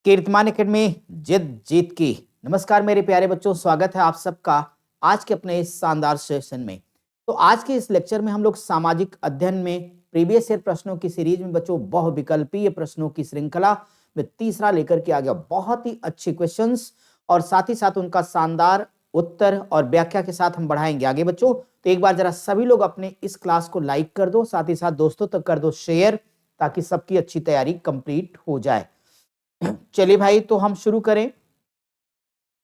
कीर्तिमान एकेडमी जिद जीत की। नमस्कार मेरे प्यारे बच्चों, स्वागत है आप सबका आज के अपने इस शानदार सेशन में। तो आज के इस लेक्चर में हम लोग सामाजिक अध्ययन में प्रीवियस ईयर प्रश्नों की सीरीज में बच्चों बहुविकल्पीय प्रश्नों की श्रृंखला में तीसरा लेकर के आ गया। बहुत ही अच्छे क्वेश्चंस और साथ ही साथ उनका शानदार उत्तर और व्याख्या के साथ हम बढ़ाएंगे आगे बच्चों। तो एक बार जरा सभी लोग अपने इस क्लास को लाइक कर दो, साथ ही साथ दोस्तों तक कर दो शेयर, ताकि सबकी अच्छी तैयारी कंप्लीट हो जाए। चलिए भाई, तो हम शुरू करें।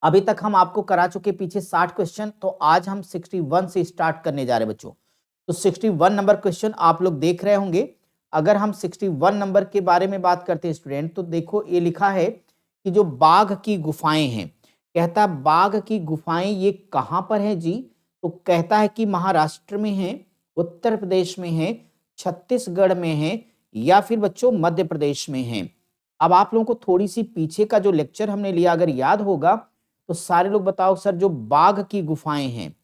अभी तक हम आपको करा चुके पीछे 60 क्वेश्चन, तो आज हम 61 से स्टार्ट करने जा रहे हैं बच्चों। तो 61 नंबर क्वेश्चन आप लोग देख रहे होंगे। अगर हम 61 नंबर के बारे में बात करते हैं स्टूडेंट, तो देखो ये लिखा है कि जो बाघ की गुफाएं हैं, कहता है बाघ की गुफाएं ये कहां पर है जी? तो कहता है कि महाराष्ट्र में है, उत्तर प्रदेश में है, छत्तीसगढ़ में है, या फिर बच्चों मध्य प्रदेश में है। अब आप लोगों को थोड़ी सी पीछे का जो लेक्चर हमने लिया अगर याद होगा, तो सारे लोग बताओ सर जो बाघ की गुफाएं हैं,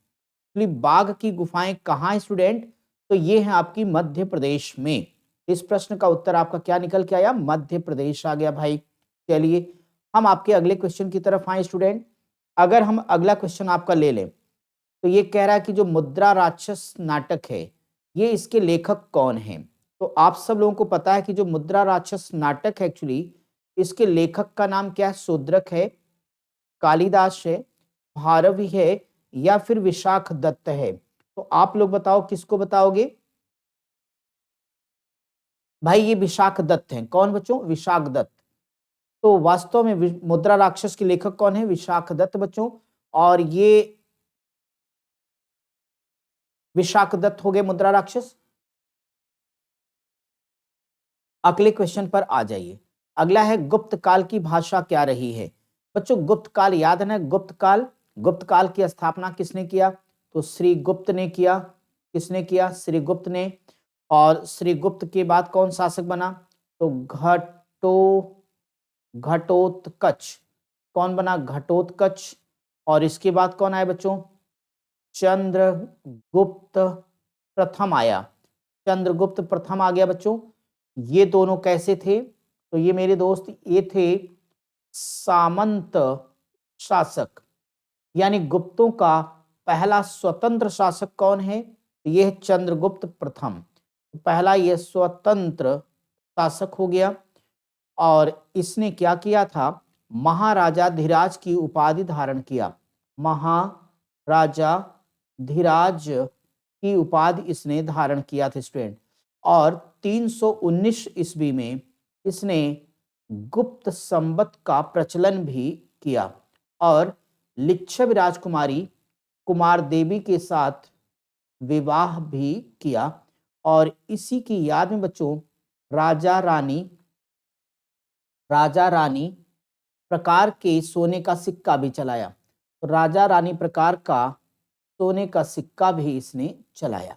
बाघ की गुफाएं कहाँ है स्टूडेंट? तो ये है आपकी मध्य प्रदेश में। इस प्रश्न का उत्तर आपका क्या निकल के आया? मध्य प्रदेश आ गया भाई। चलिए हम आपके अगले क्वेश्चन की तरफ आए स्टूडेंट। अगर हम अगला क्वेश्चन आपका ले लें, तो ये कह रहा है कि जो मुद्रा राक्षस नाटक है, ये इसके लेखक कौन है? तो आप सब लोगों को पता है कि जो मुद्रा राक्षस नाटक है, एक्चुअली इसके लेखक का नाम क्या है? शूद्रक है, कालिदास है, भारवी है, या फिर विशाख दत्त है। तो आप लोग बताओ किसको बताओगे भाई? ये विशाख दत्त हैं। कौन बच्चों? विशाख दत्त। तो वास्तव में मुद्रा राक्षस के लेखक कौन है? विशाख दत्त बच्चों। और ये विशाख दत्त हो गए मुद्रा राक्षस। अगले क्वेश्चन पर आ जाइए। अगला है गुप्त काल की भाषा क्या रही है? बच्चों गुप्त काल याद है ना? गुप्त काल, गुप्त काल की स्थापना किसने किया? तो श्री गुप्त ने किया। किसने किया? श्री गुप्त ने। और श्री गुप्त के बाद कौन शासक बना? तो घटोत्कच। कौन बना? घटोत्कच। और इसके बाद कौन आया बच्चों? चंद्रगुप्त प्रथम आया। चंद्रगुप्त प्रथम आ गया बच्चों। ये दोनों कैसे थे? तो ये मेरे दोस्त ये थे सामंत शासक, यानी गुप्तों का पहला स्वतंत्र शासक कौन है? ये है चंद्रगुप्त प्रथम। पहला ये स्वतंत्र शासक हो गया। और इसने क्या किया था? महाराजा धीराज की उपाधि धारण किया। महाराजा धीराज की उपाधि इसने धारण किया था स्टूडेंट। और 319 ईस्वी में इसने गुप्त संवत का प्रचलन भी किया और लिच्छवि राजकुमारी कुमार देवी के साथ विवाह भी किया। और इसी की याद में बच्चों राजा रानी प्रकार के सोने का सिक्का भी चलाया। तो राजा रानी प्रकार का सोने का सिक्का भी इसने चलाया।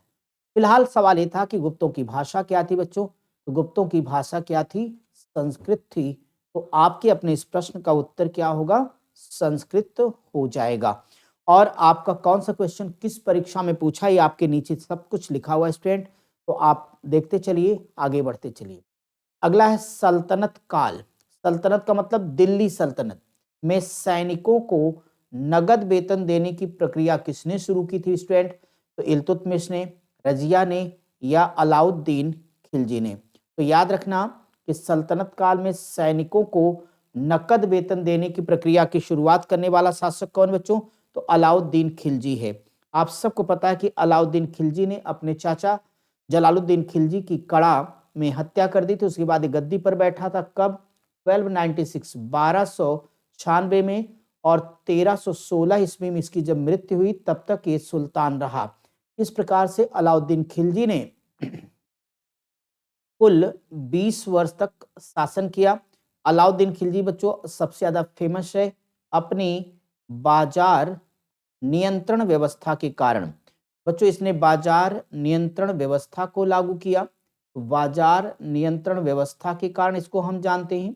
फिलहाल सवाल ये था कि गुप्तों की भाषा क्या थी बच्चों? तो गुप्तों की भाषा क्या थी? संस्कृत थी। तो आपके अपने इस प्रश्न का उत्तर क्या होगा? संस्कृत हो जाएगा। और आपका कौन सा क्वेश्चन किस परीक्षा में पूछा, ये आपके नीचे सब कुछ लिखा हुआ है स्टूडेंट। तो आप देखते चलिए, आगे बढ़ते चलिए। अगला है सल्तनत काल। सल्तनत का मतलब दिल्ली सल्तनत में सैनिकों को नगद वेतन देने की प्रक्रिया किसने शुरू की थी स्टूडेंट? तो इल्तुतमिश ने, रजिया ने, या अलाउद्दीन खिलजी ने। तो याद रखना कि सल्तनत काल में सैनिकों को नकद वेतन देने की प्रक्रिया की शुरुआत करने वाला शासक कौन बच्चों? तो अलाउद्दीन खिलजी है। आप सबको पता है कि अलाउद्दीन खिलजी ने अपने चाचा जलालुद्दीन खिलजी की कड़ा में हत्या कर दी थी। उसके बाद गद्दी पर बैठा था। कब? 1296 1296 में। और 1316 ईस्वी में इसकी जब मृत्यु हुई तब तक ये सुल्तान रहा। इस प्रकार से अलाउद्दीन खिलजी ने कुल 20 वर्ष तक शासन किया। अलाउद्दीन खिलजी बच्चों सबसे ज्यादा फेमस है अपनी बाजार नियंत्रण व्यवस्था के कारण। बच्चों इसने बाजार नियंत्रण व्यवस्था को लागू किया। बाजार नियंत्रण व्यवस्था के कारण इसको हम जानते हैं।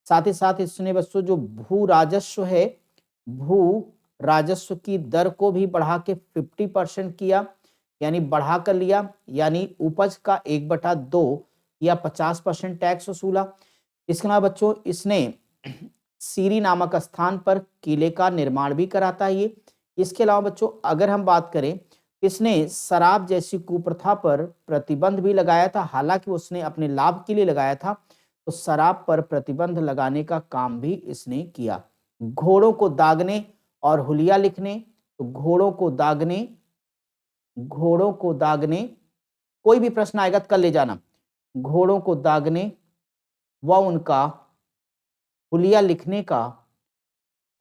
साथ ही साथ इसने बच्चों जो भू राजस्व है, भू राजस्व की दर को भी बढ़ा के 50% किया, यानी बढ़ा कर लिया, यानी उपज का 1/2 या 50% टैक्स वसूला। इसके अलावा बच्चों इसने सीरी नामक स्थान पर किले का निर्माण भी कराता है ये। इसके अलावा बच्चों अगर हम बात करें, इसने शराब जैसी कुप्रथा पर प्रतिबंध भी लगाया था, हालांकि उसने अपने लाभ के लिए लगाया था, तो शराब पर प्रतिबंध लगाने का काम भी इसने किया। घोड़ों को दागने और हुलिया लिखने, तो घोड़ों को दागने, कोई भी प्रश्न आएगा तो कर ले जाना। घोड़ों को दागने व उनका हुलिया लिखने का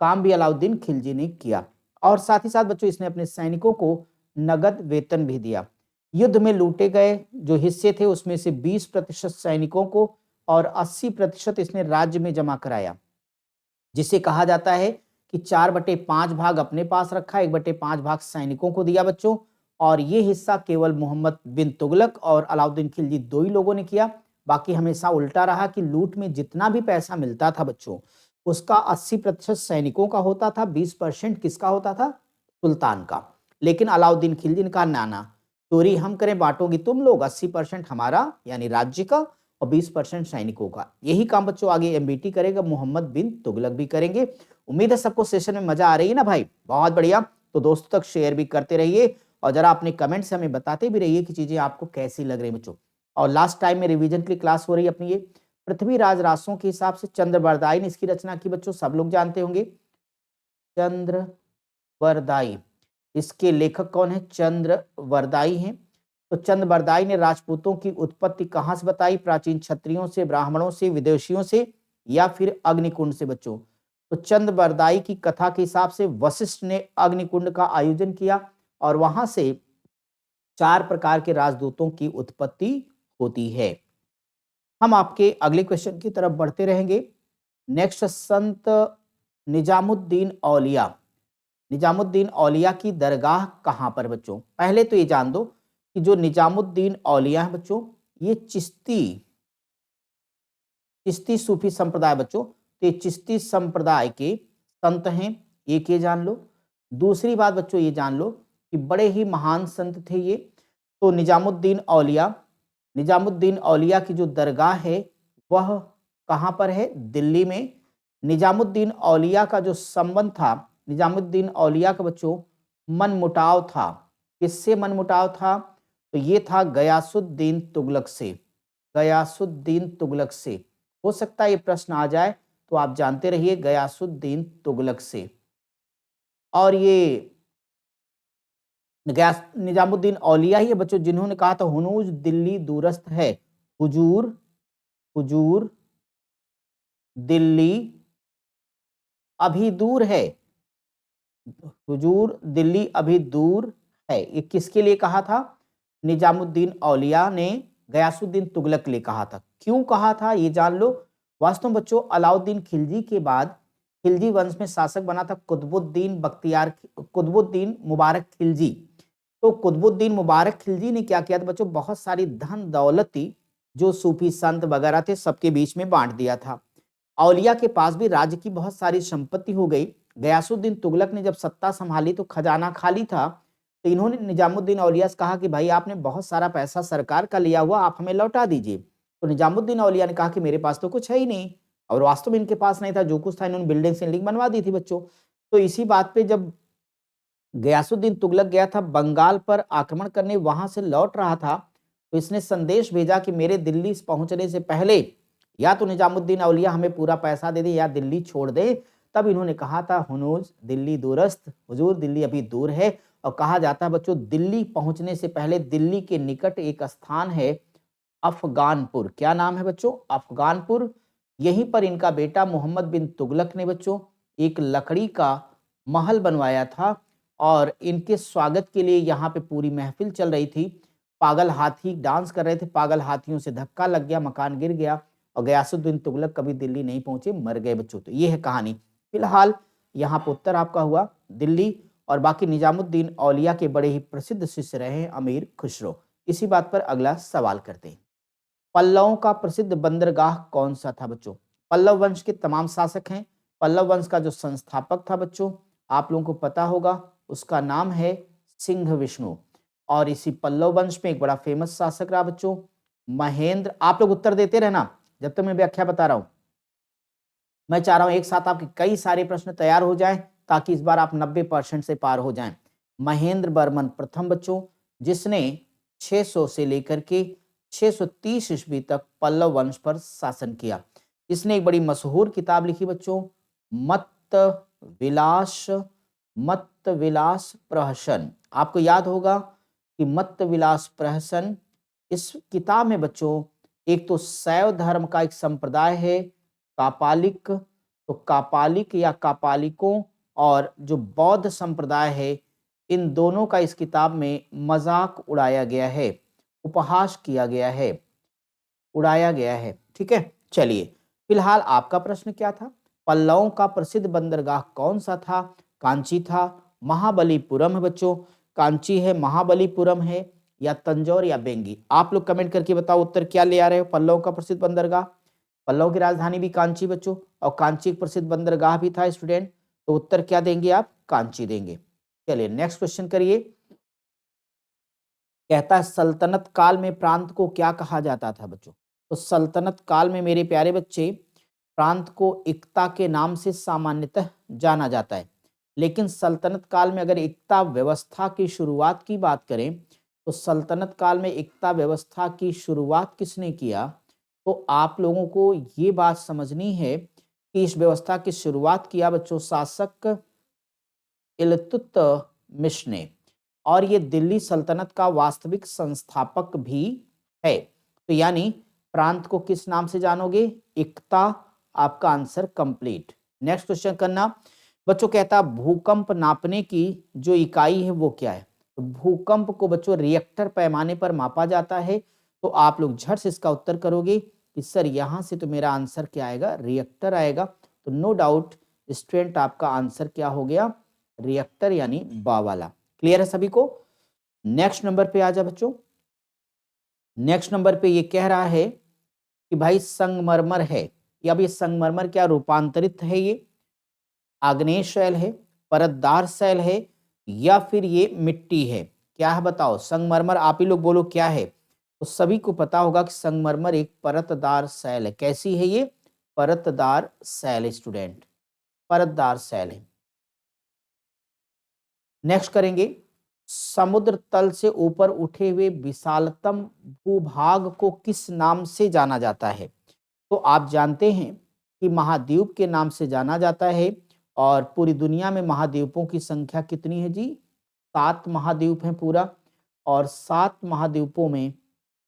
काम भी अलाउद्दीन खिलजी ने किया, और साथ ही साथ बच्चों इसने अपने सैनिकों को नगद वेतन भी दिया। युद्ध में लूटे गए जो हिस्से थे उसमें से 20% सैनिकों को और 80% इसने राज्य में जमा कराया, जिसे कहा जाता है कि 4/5 भाग अपने पास रखा, 1/5 भाग सैनिकों को दिया बच्चों। और ये हिस्सा केवल मोहम्मद बिन तुगलक और अलाउद्दीन खिलजी दो ही लोगों ने किया। बाकी हमेशा उल्टा रहा कि लूट में जितना भी पैसा मिलता था बच्चों, उसका 80% सैनिकों का होता था, 20% किसका होता था? सुल्तान का। लेकिन अलाउद्दीन खिलजी ने कहा ना ना, चोरी हम करें, बांटोगी तुम लोग, 80% हमारा यानी राज्य का और 20% सैनिकों का। यही काम बच्चों आगे एमबीटी करेगा, मोहम्मद बिन तुगलक भी करेंगे। उम्मीद है सबको सेशन में मजा आ रही है ना भाई, बहुत बढ़िया। तो दोस्तों तक शेयर भी करते रहिए और जरा अपने कमेंट से हमें बताते भी रहिए कि चीजें आपको कैसी लग रही बच्चों। और लास्ट टाइम में रिवीजन के लिए क्लास हो रही है अपनी ये पृथ्वीराज रासों के हिसाब से चंद्रबरदाई ने इसकी रचना की बच्चों, सब लोग जानते होंगे चंद्रबरदाई। इसके लेखक कौन है? चंद्रबरदाई हैं। तो चंद्रबरदाई ने राजपूतों की उत्पत्ति कहां से बताई? प्राचीन क्षत्रियों से, ब्राह्मणों से, विदेशियों से, या फिर अग्निकुंड से बच्चों? तो चंद्रबरदाई की कथा के हिसाब से वशिष्ठ ने अग्निकुंड का आयोजन किया और वहां से 4 प्रकार के राजदूतों की उत्पत्ति होती है। हम आपके अगले क्वेश्चन की तरफ बढ़ते रहेंगे। नेक्स्ट, संत निजामुद्दीन औलिया। निजामुद्दीन औलिया की दरगाह कहां पर बच्चों? पहले तो ये जान दो कि जो निजामुद्दीन औलिया है बच्चों, ये चिश्ती सूफी संप्रदाय बच्चों, तो ये चिश्ती संप्रदाय के संत हैं, एक ये जान लो। दूसरी बात बच्चों ये जान लो कि बड़े ही महान संत थे ये। तो निजामुद्दीन औलिया की जो दरगाह है वह कहां पर है? दिल्ली में। निजामुद्दीन औलिया का जो संबंध था, निजामुद्दीन औलिया का बच्चों मनमुटाव था। किससे मनमुटाव था? तो ये था गयासुद्दीन तुगलक से। गयासुद्दीन तुगलक से। हो सकता है ये प्रश्न आ जाए, तो आप जानते रहिए गयासुद्दीन तुगलक से। और ये निजामुद्दीन औलिया ही है बच्चों जिन्होंने कहा था हुनूज दिल्ली दूरस्थ है, हुजूर हुजूर दिल्ली अभी दूर है, हुजूर दिल्ली अभी दूर है। ये किसके लिए कहा था? निजामुद्दीन औलिया ने गयासुद्दीन तुगलक के लिए कहा था। क्यों कहा था ये जान लो। वास्तव में बच्चों अलाउद्दीन खिलजी के बाद खिलजी वंश में शासक बना था कुतुबुद्दीन मुबारक खिलजी। तो कुतुबुद्दीन मुबारक खिलजी ने क्या किया था बच्चों, बहुत सारी धन दौलती जो सूफी संत वगैरह थे सबके बीच में बांट दिया था। औलिया के पास भी राज्य की बहुत सारी संपत्ति हो गई। गयासुद्दीन तुगलक ने जब सत्ता संभाली तो खजाना खाली था, तो इन्होंने निजामुद्दीन औलिया से कहा कि भाई आपने बहुत सारा पैसा सरकार का लिया हुआ, आप हमें लौटा दीजिए। तो निजामुद्दीन औलिया ने कहा कि मेरे पास तो कुछ है ही नहीं, और वास्तव में इनके पास नहीं था, जो कुछ था इन्होंने बिल्डिंग से लिंक बनवा दी थी बच्चों। तो इसी बात पे जब गयासुद्दीन तुगलक गया था बंगाल पर आक्रमण करने, वहां से लौट रहा था, तो इसने संदेश भेजा कि मेरे दिल्ली पहुंचने से पहले या तो निजामुद्दीन औलिया हमें पूरा पैसा दे दे या दिल्ली छोड़ दे। तब इन्होंने कहा था हुनूज दिल्ली दूरस्थ, हुजूर दिल्ली अभी दूर है। और कहा जाता है बच्चों दिल्ली पहुंचने से पहले दिल्ली के निकट एक स्थान है अफगानपुर। क्या नाम है बच्चों? अफगानपुर। यहीं पर इनका बेटा मोहम्मद बिन तुगलक ने बच्चों एक लकड़ी का महल बनवाया था, और इनके स्वागत के लिए यहाँ पे पूरी महफिल चल रही थी। पागल हाथी डांस कर रहे थे, पागल हाथियों से धक्का लग गया, मकान गिर गया, और गयासुद्दीन तुगलक कभी दिल्ली नहीं पहुंचे, मर गए बच्चों। तो ये है कहानी। फिलहाल यहाँ पर उत्तर आपका हुआ दिल्ली, और बाकी निजामुद्दीन औलिया के बड़े ही प्रसिद्ध शिष्य रहे हैं अमीर खुसरो। इसी बात पर अगला सवाल करते हैं। पल्लवों का प्रसिद्ध बंदरगाह कौन सा था बच्चों? पल्लव वंश के तमाम शासक हैं। पल्लव वंश का जो संस्थापक था बच्चों, आप लोगों को पता होगा, उसका नाम है सिंह विष्णु। और इसी पल्लव वंश में एक बड़ा फेमस शासक रहा बच्चों महेंद्र। आप लोग उत्तर देते रहना जब तक मैं व्याख्या बता रहा हूं। मैं चाह रहा हूं एक साथ आपके कई सारे प्रश्न तैयार हो जाएं ताकि इस बार आप 90% से पार हो जाएं। महेंद्र वर्मन प्रथम बच्चों, जिसने 600 से लेकर के 630 ईस्वी तक पल्लव वंश पर शासन किया। इसने एक बड़ी मशहूर किताब लिखी बच्चों, मत्त विलास, मत्त विलास प्रहसन। आपको याद होगा कि मत्त विलास प्रहसन, इस किताब में बच्चों एक तो शैव धर्म का एक संप्रदाय है कापालिक, तो कापालिक या कापालिकों और जो बौद्ध संप्रदाय है, इन दोनों का इस किताब में मजाक उड़ाया गया है, उपहास किया गया है, उड़ाया गया है। ठीक है, चलिए फिलहाल आपका प्रश्न क्या था? पल्लवों का प्रसिद्ध बंदरगाह कौन सा था? कांची था, महाबलीपुरम है बच्चों, कांची है, महाबलीपुरम है, या तंजौर या बेंगी? आप लोग कमेंट करके बताओ उत्तर क्या ले आ रहे हो। पल्लवों का प्रसिद्ध बंदरगाह, पल्लव की राजधानी भी कांची बच्चों, और कांची एक प्रसिद्ध बंदरगाह भी था स्टूडेंट, तो उत्तर क्या देंगे आप? कांची देंगे। चलिए नेक्स्ट क्वेश्चन करिए। कहता है सल्तनत काल में प्रांत को क्या कहा जाता था बच्चों? तो सल्तनत काल में मेरे प्यारे बच्चे प्रांत को इक्ता के नाम से सामान्यतः जाना जाता है। लेकिन सल्तनत काल में अगर इक्ता व्यवस्था की शुरुआत की बात करें तो सल्तनत काल में इक्ता व्यवस्था की शुरुआत किसने किया? तो आप लोगों को ये बात समझनी है कि इस व्यवस्था की शुरुआत किया बच्चों शासक इल्तुतमिश ने, और ये दिल्ली सल्तनत का वास्तविक संस्थापक भी है। तो यानी प्रांत को किस नाम से जानोगे? इक्ता। आपका आंसर कंप्लीट। नेक्स्ट क्वेश्चन करना बच्चों। कहता भूकंप नापने की जो इकाई है वो क्या है? तो भूकंप को बच्चों रिएक्टर पैमाने पर मापा जाता है। तो आप लोग झट से इसका उत्तर करोगे कि सर यहां से तो मेरा आंसर क्या आएगा? रिएक्टर आएगा। तो नो डाउट स्टूडेंट आपका आंसर क्या हो गया? रिएक्टर यानी बा वाला। क्लियर है सभी को? नेक्स्ट नंबर पे आ जा बच्चों। नेक्स्ट नंबर पे ये कह रहा है कि भाई संगमरमर है, या अब ये संगमरमर क्या रूपांतरित है? ये आग्नेय शैल है, परतदार शैल है, या फिर ये मिट्टी है? क्या है बताओ? संगमरमर आप ही लोग बोलो क्या है? तो सभी को पता होगा कि संगमरमर एक परतदार शैल है। कैसी है ये? परतदार शैल स्टूडेंट, परतदार शैल है। नेक्स्ट करेंगे समुद्र तल से ऊपर उठे हुए विशालतम भूभाग को किस नाम से जाना जाता है? तो आप जानते हैं कि महाद्वीप के नाम से जाना जाता है। और पूरी दुनिया में महाद्वीपों की संख्या कितनी है जी? 7 महाद्वीप हैं पूरा। और 7 महाद्वीपों में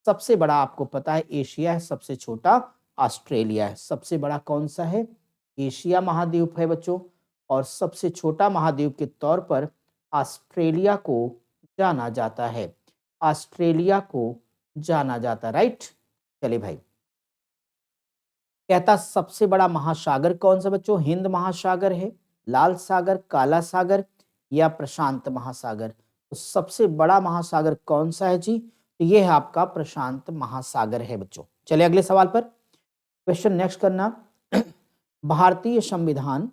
सबसे बड़ा आपको पता है एशिया है, सबसे छोटा ऑस्ट्रेलिया है। सबसे बड़ा कौन सा है? एशिया महाद्वीप है बच्चों। और सबसे छोटा महाद्वीप के तौर पर ऑस्ट्रेलिया को जाना जाता है। ऑस्ट्रेलिया को जाना जाता, राइट। चलिए भाई, कहता सबसे बड़ा महासागर कौन सा बच्चों? हिंद महासागर है, लाल सागर, काला सागर, या प्रशांत महासागर? तो सबसे बड़ा महासागर कौन सा है जी? तो ये है आपका प्रशांत महासागर है बच्चों। चलिए अगले सवाल पर क्वेश्चन नेक्स्ट करना। भारतीय संविधान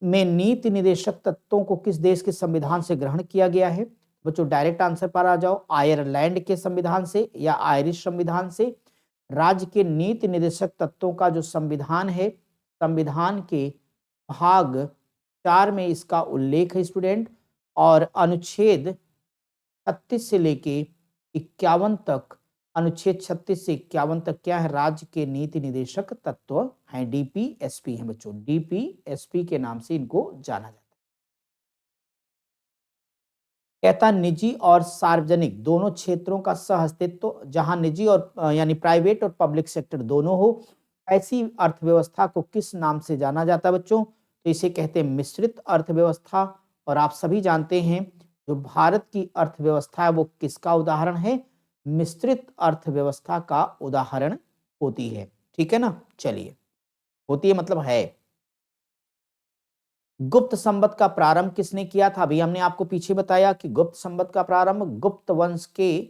में नीति निदेशक तत्वों को किस देश के संविधान से ग्रहण किया गया है? बच्चों डायरेक्ट आंसर पर आ जाओ। आयरलैंड के संविधान से या आयरिश संविधान से? राज्य के नीति निदेशक तत्वों का जो संविधान है, संविधान के भाग 4 में इसका उल्लेख है स्टूडेंट। और अनुच्छेद 36 से लेके 51 तक, अनुच्छेद 36 से 51 तक क्या है? राज्य के नीति निदेशक तत्व हैं, डीपीएसपी हैं बच्चों। डीपीएसपी के नाम से इनको जाना जाता है। कहता निजी और सार्वजनिक दोनों क्षेत्रों का सह अस्तित्व, जहां निजी और यानी प्राइवेट और पब्लिक सेक्टर दोनों हो, ऐसी अर्थव्यवस्था को किस नाम से जाना जाता है बच्चों? तो इसे कहते हैं मिश्रित अर्थव्यवस्था। और आप सभी जानते हैं जो भारत की अर्थव्यवस्था है वो किसका उदाहरण है? मिश्रित अर्थव्यवस्था का उदाहरण होती है। ठीक है ना? चलिए, होती है मतलब है। गुप्त संवत का प्रारंभ किसने किया था? अभी हमने आपको पीछे बताया कि गुप्त संवत का प्रारंभ गुप्त वंश के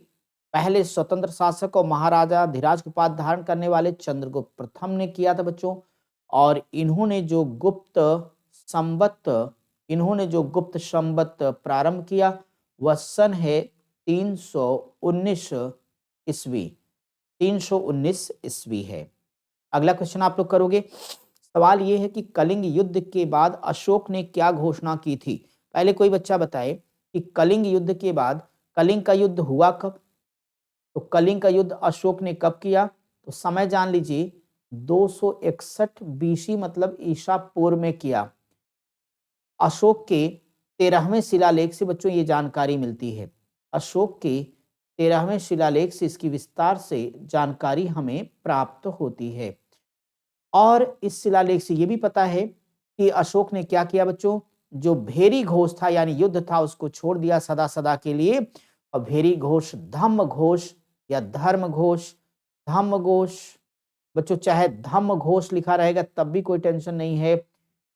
पहले स्वतंत्र शासक और महाराजा धीराज उपाधि धारण करने वाले चंद्रगुप्त प्रथम ने किया था बच्चों। और इन्होंने जो गुप्त संवत प्रारंभ किया वह सन है 319 ईस्वी। 319 ईस्वी है। अगला क्वेश्चन आप लोग करोगे। सवाल ये है कि कलिंग युद्ध के बाद अशोक ने क्या घोषणा की थी। पहले कोई बच्चा बताए कि कलिंग युद्ध के बाद कलिंग का युद्ध हुआ कब। तो कलिंग का युद्ध अशोक ने कब किया, तो समय जान लीजिए 261 बीसी मतलब ईसा पूर्व में किया। अशोक के 13वें शिलालेख से बच्चों ये जानकारी मिलती है। अशोक के 13वें शिलालेख से इसकी विस्तार से जानकारी हमें प्राप्त होती है। और इस शिलालेख से ये भी पता है कि अशोक ने क्या किया बच्चों, जो भेरी घोष था यानी युद्ध था उसको छोड़ दिया सदा सदा के लिए, और भेरी घोष धम्म घोष या धर्म घोष, धम्म घोष बच्चों चाहे धम्म घोष लिखा रहेगा तब भी कोई टेंशन नहीं है,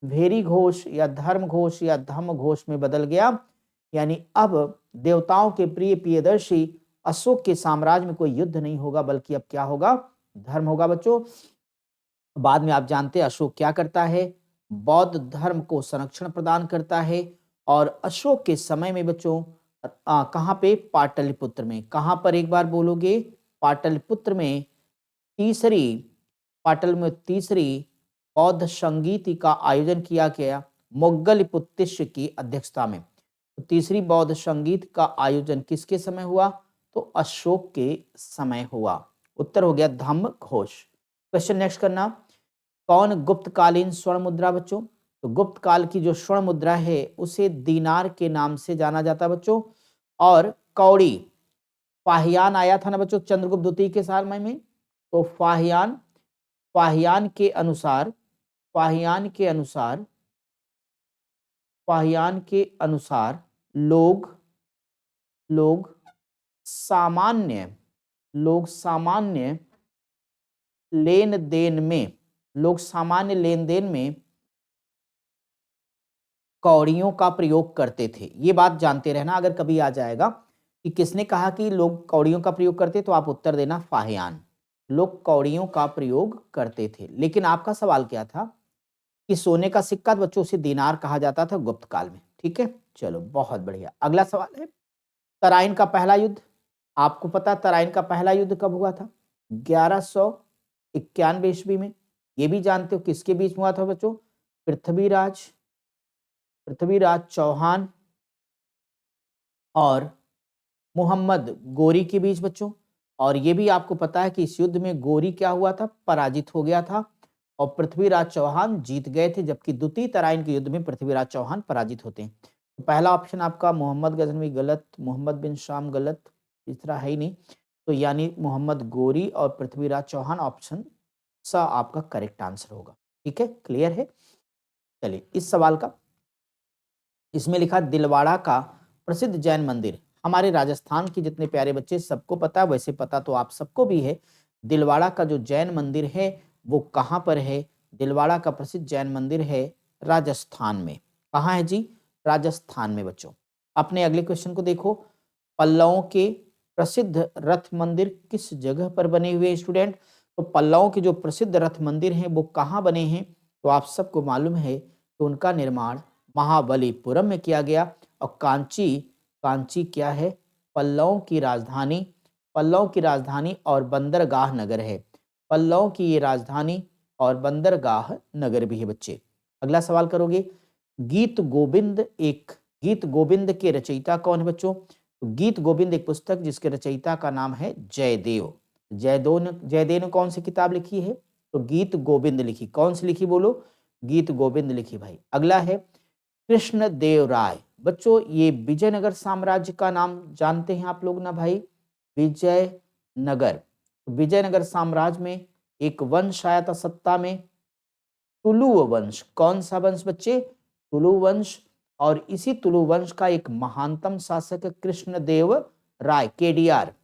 भेरी घोष या धर्म घोष या धम्म घोष में बदल गया। यानी अब देवताओं के प्रिय प्रियदर्शी अशोक के साम्राज्य में कोई युद्ध नहीं होगा, बल्कि अब क्या होगा, धर्म होगा बच्चों। बाद में आप जानते हैं अशोक क्या करता है, बौद्ध धर्म को संरक्षण प्रदान करता है। और अशोक के समय में बच्चों कहाँ पे, पाटलिपुत्र में। कहाँ पर एक बार बोलोगे, पाटलिपुत्र में पाटल में तीसरी बौद्ध संगीति का आयोजन किया गया मोग्गलपुत्तिश की अध्यक्षता में। तो तीसरी बौद्ध संगीत का आयोजन किसके समय हुआ, तो अशोक के समय हुआ। उत्तर हो गया धम्म घोष। क्वेश्चन नेक्स्ट करना, कौन गुप्तकालीन स्वर्ण मुद्रा बच्चों, तो गुप्त काल की जो स्वर्ण मुद्रा है उसे दीनार के नाम से जाना जाता बच्चों। और कौड़ी, फाहियान आया था ना बच्चों चंद्रगुप्त द्वितीय के समय में, तो फाहियान फाहियान के अनुसार फाहियान के अनुसार फाहियान के अनुसार लोग लोग सामान्य लोग सामान्य लेन देन में लोग सामान्य लेन देन में कौड़ियों का प्रयोग करते थे। ये बात जानते रहना, अगर कभी आ जाएगा कि किसने कहा कि लोग कौड़ियों का प्रयोग करते, तो आप उत्तर देना फाहियान, लोग कौड़ियों का प्रयोग करते थे। लेकिन आपका सवाल क्या था कि सोने का सिक्का, तो बच्चों से दीनार कहा जाता था गुप्त काल में। ठीक है, चलो बहुत बढ़िया। अगला सवाल है, तराइन का पहला युद्ध। आपको पता है तराइन का पहला युद्ध कब हुआ था, 1191 ईस्वी में। ये भी जानते हो किसके बीच में हुआ था बच्चों, पृथ्वीराज चौहान और मोहम्मद गोरी के बीच बच्चों। और ये भी आपको पता है कि इस युद्ध में गोरी क्या हुआ था, पराजित हो गया था, और पृथ्वीराज चौहान जीत गए थे, जबकि द्वितीय तराइन के युद्ध में पृथ्वीराज चौहान पराजित होते हैं। तो पहला ऑप्शन आपका मोहम्मद गजनवी गलत, मोहम्मद बिन शाम गलत, तीसरा है ही नहीं, तो यानी मोहम्मद गोरी और पृथ्वीराज चौहान ऑप्शन सा आपका करेक्ट आंसर होगा। ठीक है, क्लियर है। चलिए इस सवाल का, इसमें लिखा दिलवाड़ा का प्रसिद्ध जैन मंदिर। हमारे राजस्थान के जितने प्यारे बच्चे सबको पता है, वैसे पता तो आप सबको भी है, दिलवाड़ा का जो जैन मंदिर है वो कहाँ पर है, दिलवाड़ा का प्रसिद्ध जैन मंदिर है राजस्थान में। कहाँ है जी, राजस्थान में बच्चों। अपने अगले क्वेश्चन को देखो, पल्लवों के प्रसिद्ध रथ मंदिर किस जगह पर बने हुए हैं स्टूडेंट। तो पल्लवों के जो प्रसिद्ध रथ मंदिर हैं वो कहाँ बने हैं, तो आप सबको मालूम है कि उनका निर्माण महाबलीपुरम में किया गया। और कांची क्या है, पल्लवों की राजधानी और बंदरगाह नगर है। पल्लवों की ये राजधानी और बंदरगाह नगर भी है बच्चे। अगला सवाल करोगे, गीत गोविंद के रचयिता कौन है बच्चों। तो गीत गोविंद एक पुस्तक जिसके रचयिता का नाम है जयदेव। जयदेव ने कौन सी किताब लिखी है, तो गीत गोविंद लिखी। कौन सी लिखी बोलो, गीत गोविंद लिखी भाई। अगला है कृष्णदेव राय। बच्चों ये विजयनगर साम्राज्य का नाम जानते हैं आप लोग ना भाई, विजयनगर साम्राज्य में एक वंश आया था सत्ता में, तुलु वंश। कौन सा वंश बच्चे, तुलु वंश। और इसी तुलु वंश का एक महानतम शासक कृष्णदेव राय, केडीआर,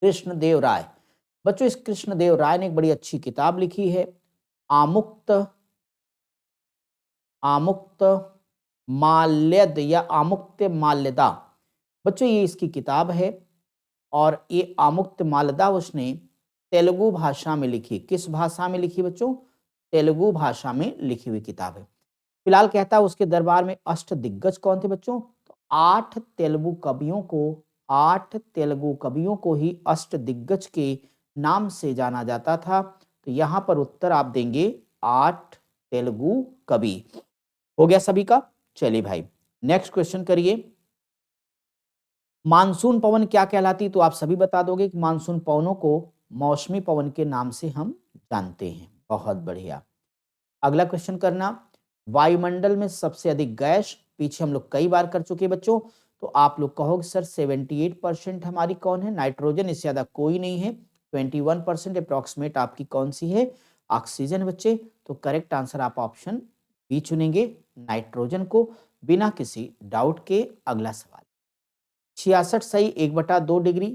कृष्णदेव राय। बच्चों इस कृष्णदेव राय ने एक बड़ी अच्छी किताब लिखी है, आमुक्त माल्यद या आमुक्त माल्यदा। बच्चों ये इसकी किताब है, और ये आमुक्त माल्यदा उसने तेलुगु भाषा में लिखी। किस भाषा में लिखी बच्चों, तेलुगु भाषा में लिखी हुई किताब है। फिलहाल कहता है उसके दरबार में अष्ट दिग्गज कौन थे बच्चों, तो 8 तेलुगु कवियों को ही अष्ट दिग्गज के नाम से जाना जाता था। तो यहाँ पर उत्तर आप देंगे 8 तेलुगु कवि। हो गया सभी का। चलिए भाई नेक्स्ट क्वेश्चन करिए। मानसून पवन क्या कहलाती? तो आप सभी बता दोगे कि मानसून पवनों को मौसमी पवन के नाम से हम जानते हैं। बहुत बढ़िया। अगला क्वेश्चन करना, वायुमंडल में सबसे अधिक गैस, पीछे हम लोग कई बार कर चुके हैं बच्चों, तो आप लोग कहोगे सर 78% हमारी कौन है? नाइट्रोजन, इससे ज्यादा कोई नहीं है। 21% अप्रोक्सीमेट आपकी कौन सी है? ऑक्सीजन बच्चे। तो करेक्ट आंसर आप ऑप्शन बी चुनेंगे, नाइट्रोजन को, बिना किसी डाउट के। अगला सवाल, 66 सही 1/2 डिग्री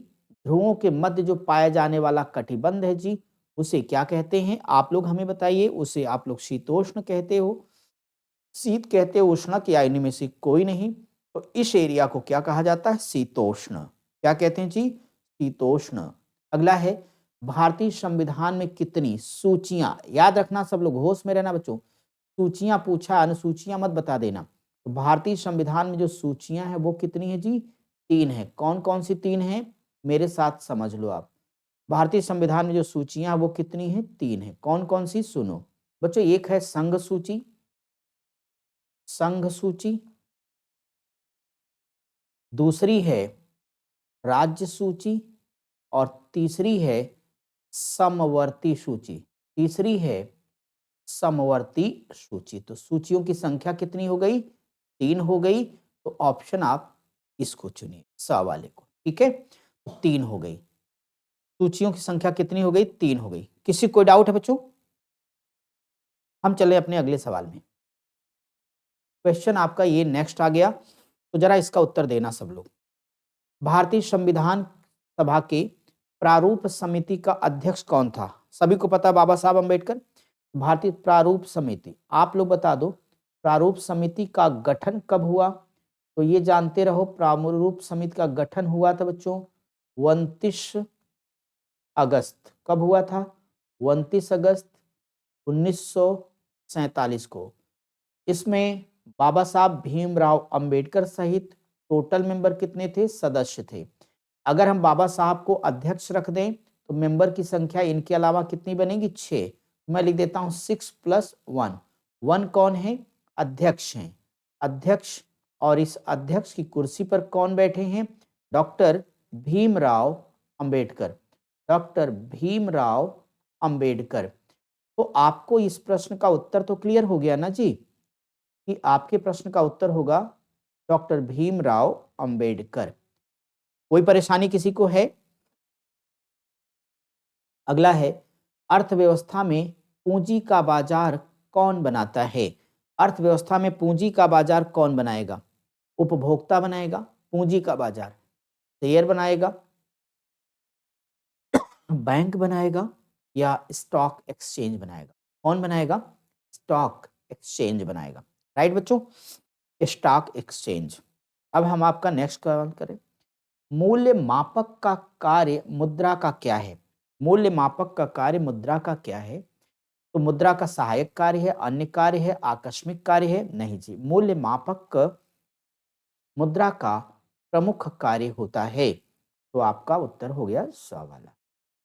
ध्रुवों के मध्य जो पाया जाने वाला कटिबंध है जी, उसे क्या कहते हैं? आप लोग हमें बताइए। उसे आप लोग शीतोष्ण कहते हो, शीत कहते हो, उष्णक, या इनमें से कोई नहीं। तो इस एरिया को क्या कहा जाता है? शीतोष्ण। क्या कहते हैं जी? शीतोष्ण। अगला है, भारतीय संविधान में कितनी सूचियां, याद रखना सब लोग, होश में रहना बच्चों, सूचियां पूछा, अनुसूचियां मत बता देना। तो भारतीय संविधान में जो सूचियां हैं वो कितनी है जी? 3 है। कौन कौन सी 3 है? मेरे साथ समझ लो आप। भारतीय संविधान में जो सूचियां वो कितनी है? 3 है। कौन कौन सी? सुनो बच्चों, एक है संघ सूची, संघ सूची, दूसरी है राज्य सूची, और तीसरी है समवर्ती सूची। तीसरी है समवर्ती सूची। तो सूचियों की संख्या कितनी हो गई? 3 हो गई। तो ऑप्शन आप इसको चुनिए, स वाले को। ठीक है, 3 हो गई। सूचियों की संख्या कितनी हो गई? 3 हो गई। किसी कोई डाउट है बच्चों? हम चले अपने अगले सवाल में। क्वेश्चन आपका ये नेक्स्ट आ गया, तो जरा इसका उत्तर देना सब लोग। भारतीय संविधान सभा के प्रारूप समिति का अध्यक्ष कौन था? सभी को पता, बाबा साहब अम्बेडकर। भारतीय प्रारूप समिति, आप लोग बता दो, प्रारूप समिति का गठन कब हुआ? तो ये जानते रहो, प्रारूप समिति का गठन हुआ था बच्चों 29 अगस्त। कब हुआ था? 29 अगस्त 1947 को। इसमें बाबा साहब भीमराव अंबेडकर सहित टोटल मेंबर कितने थे? सदस्य थे। अगर हम बाबा साहब को अध्यक्ष रख दें तो मेंबर की संख्या इनके अलावा कितनी बनेगी? 6। मैं लिख देता हूं 6 + 1। 1 कौन है? अध्यक्ष हैं। अध्यक्ष, और इस अध्यक्ष की कुर्सी पर कौन बैठे हैं? डॉक्टर भीमराव अंबेडकर। डॉक्टर भीमराव अंबेडकर। तो आपको इस प्रश्न का उत्तर तो क्लियर हो गया ना जी, कि आपके प्रश्न का उत्तर होगा डॉक्टर भीमराव अंबेडकर। कोई परेशानी किसी को है? अगला है, अर्थव्यवस्था में पूंजी का बाजार कौन बनाता है? अर्थव्यवस्था में पूंजी का बाजार कौन बनाएगा? उपभोक्ता बनाएगा पूंजी का बाजार, शेयर बनाएगा, बैंक बनाएगा, या स्टॉक एक्सचेंज बनाएगा? कौन बनाएगा? स्टॉक एक्सचेंज बनाएगा। राइट बच्चों, स्टॉक एक्सचेंज। अब हम आपका नेक्स्ट सवाल करें, मूल्य मापक का कार्य मुद्रा का क्या है? मूल्य मापक का कार्य मुद्रा का क्या है? तो मुद्रा का सहायक कार्य है, अन्य कार्य है, आकस्मिक कार्य है? नहीं जी, मूल्य मापक का मुद्रा का प्रमुख कार्य होता है। तो आपका उत्तर हो गया स वाला।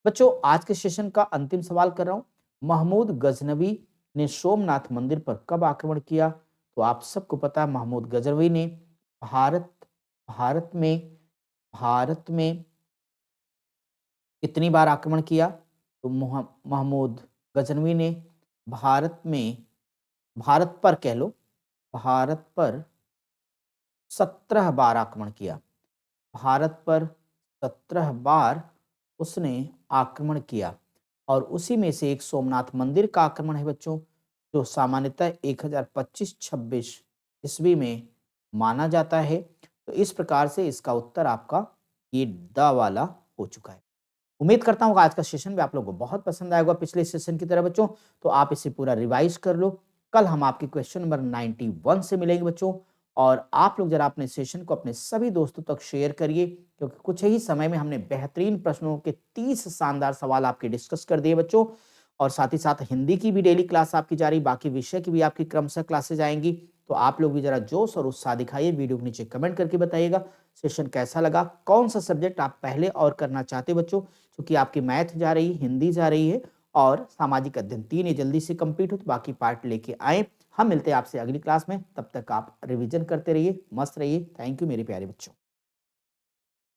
बच्चों आज के सेशन का अंतिम सवाल कर रहा हूं, महमूद गजनवी ने सोमनाथ मंदिर पर कब आक्रमण किया? तो आप सबको पता है, महमूद गजनवी ने भारत भारत में भारत में कितनी बार आक्रमण किया? तो महमूद गजनवी ने भारत में, भारत पर कह लो, भारत पर 17 बार आक्रमण किया। भारत पर 17 बार उसने आक्रमण किया, और उसी में से एक सोमनाथ मंदिर का आक्रमण है बच्चों, जो सामान्यतः 1025-26 ईस्वी में माना जाता है। तो इस प्रकार से इसका उत्तर आपका ये द वाला हो चुका है। उम्मीद करता हूँ आज का सेशन भी आप लोगों को बहुत पसंद आएगा पिछले सेशन की तरह बच्चों। तो आप इसे पूरा रिवाइज कर लो। कल हम आपके क्वेश्चन नंबर 91 से मिलेंगे बच्चों, और आप लोग जरा अपने सेशन को अपने सभी दोस्तों तक शेयर करिए, क्योंकि कुछ ही समय में हमने बेहतरीन प्रश्नों के 30 शानदार सवाल आपके डिस्कस कर दिए बच्चों। और साथ ही साथ हिंदी की भी डेली क्लास आपकी जारी, बाकी विषय की भी आपकी क्रमशः क्लासेज आएंगी। तो आप लोग भी जरा जोश और उत्साह दिखाइए, वीडियो के नीचे कमेंट करके बताइएगा सेशन कैसा लगा, कौन सा सब्जेक्ट आप पहले और करना चाहते बच्चों, क्योंकि आपकी मैथ जा रही है, हिंदी जा रही है, और सामाजिक अध्ययन 3 ये जल्दी से कंप्लीट हो, तो बाकी पार्ट लेके आए। हम मिलते हैं आपसे अगली क्लास में, तब तक आप रिवीजन करते रहिए, मस्त रहिए। थैंक यू मेरे प्यारे बच्चों।